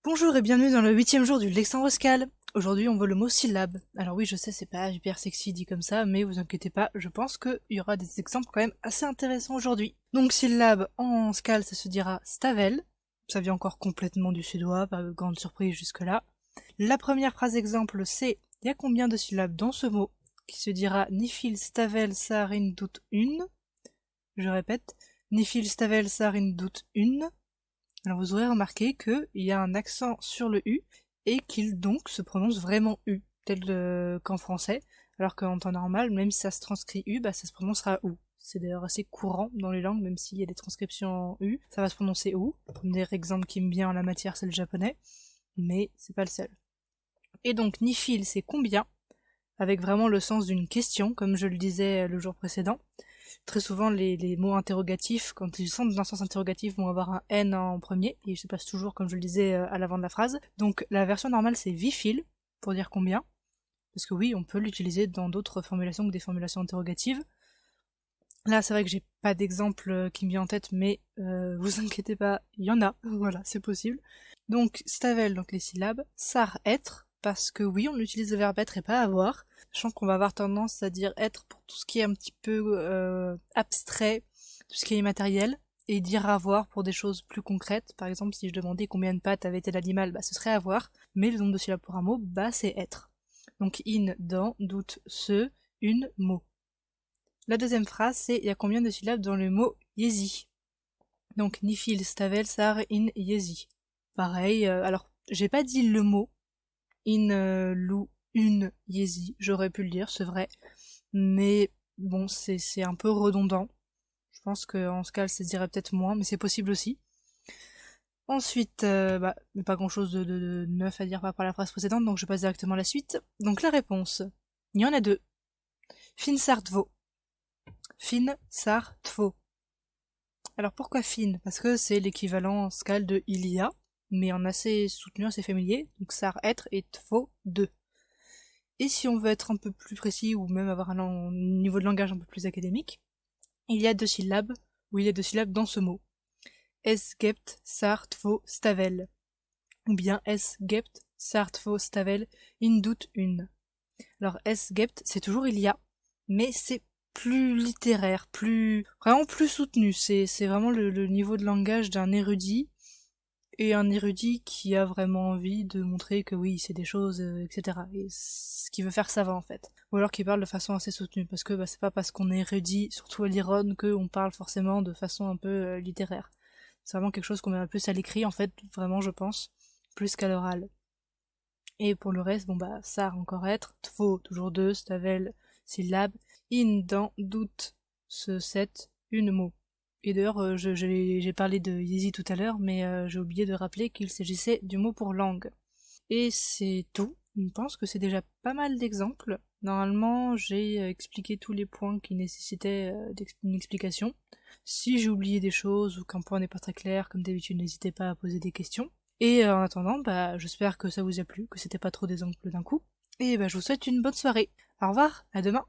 Bonjour et bienvenue dans le 8e jour du Lexin Rascal. Aujourd'hui on voit le mot syllabe. Alors oui je sais c'est pas hyper sexy dit comme ça, mais vous inquiétez pas, je pense qu'il y aura des exemples quand même assez intéressants aujourd'hui. Donc syllabe en scal ça se dira stavel, ça vient encore complètement du suédois, pas de grande surprise jusque là. La première phrase exemple c'est il y a combien de syllabes dans ce mot, qui se dira nifil stavel sarin doute une. Je répète, nifil stavel sarin doute une. Alors vous aurez remarqué qu'il y a un accent sur le U et qu'il donc se prononce vraiment U, tel qu'en français, alors qu'en temps normal, même si ça se transcrit U, ça se prononcera OU. C'est d'ailleurs assez courant dans les langues, même s'il y a des transcriptions en U, ça va se prononcer OU. Le premier exemple qui me vient en la matière, c'est le japonais, mais c'est pas le seul. Et donc nifil, c'est combien, avec vraiment le sens d'une question, comme je le disais le jour précédent. Très souvent, les mots interrogatifs, quand ils sont dans un sens interrogatif, vont avoir un N en premier, et il se passe toujours, comme je le disais, à l'avant de la phrase. Donc la version normale, c'est vifil, pour dire combien, parce que oui, on peut l'utiliser dans d'autres formulations que des formulations interrogatives. Là, c'est vrai que j'ai pas d'exemple qui me vient en tête, mais vous inquiétez pas, il y en a, voilà, c'est possible. Donc, stavel, donc les syllabes, sar, être, parce que oui, on utilise le verbe être et pas avoir, sachant qu'on va avoir tendance à dire être pour tout ce qui est un petit peu abstrait, tout ce qui est immatériel, et dire avoir pour des choses plus concrètes. Par exemple, si je demandais combien de pattes avait tel animal, ce serait avoir, mais le nombre de syllabes pour un mot, c'est être. Donc in, dans, doute, ce, une, mot. La deuxième phrase, c'est il y a combien de syllabes dans le mot yezi. Donc nifil, stavel, sar, in, yezi. Pareil, alors j'ai pas dit le mot, in, lou, une, yezi, j'aurais pu le dire, c'est vrai, mais bon, c'est un peu redondant. Je pense qu'en ce cas, ça se dirait peut-être moins, mais c'est possible aussi. Ensuite, pas grand chose de neuf à dire par rapport à la phrase précédente, donc je passe directement à la suite. Donc la réponse, il y en a deux. Fin sartvo. Fin sartvo. Alors pourquoi fin? Parce que c'est l'équivalent en scale de il y a, mais en assez soutenu, assez familier, donc sar être et tvo deux. Et si on veut être un peu plus précis ou même avoir un niveau de langage un peu plus académique, il y a deux syllabes, ou il y a deux syllabes dans ce mot. Es gebt sar tvo stavel. Ou bien es gebt sar tvo stavel in doute une. Alors es gebt, c'est toujours il y a, mais c'est plus littéraire, vraiment plus soutenu. C'est vraiment le niveau de langage d'un érudit, et un érudit qui a vraiment envie de montrer que oui, c'est des choses, etc. Et ce qu'il veut faire savant en fait. Ou alors qu'il parle de façon assez soutenue, parce que c'est pas parce qu'on est érudit, surtout à l'iron, qu'on parle forcément de façon un peu littéraire. C'est vraiment quelque chose qu'on met plus à l'écrit en fait, vraiment je pense, plus qu'à l'oral. Et pour le reste, sar encore être, tvo toujours deux, stavel, syllabe, in, dans, doute, ce set, une mot. Et d'ailleurs, j'ai parlé de Yeezy tout à l'heure, mais j'ai oublié de rappeler qu'il s'agissait du mot pour langue. Et c'est tout. Je pense que c'est déjà pas mal d'exemples. Normalement, j'ai expliqué tous les points qui nécessitaient une explication. Si j'ai oublié des choses ou qu'un point n'est pas très clair, comme d'habitude, n'hésitez pas à poser des questions. Et en attendant, j'espère que ça vous a plu, que c'était pas trop d'exemples d'un coup. Et je vous souhaite une bonne soirée. Au revoir, à demain.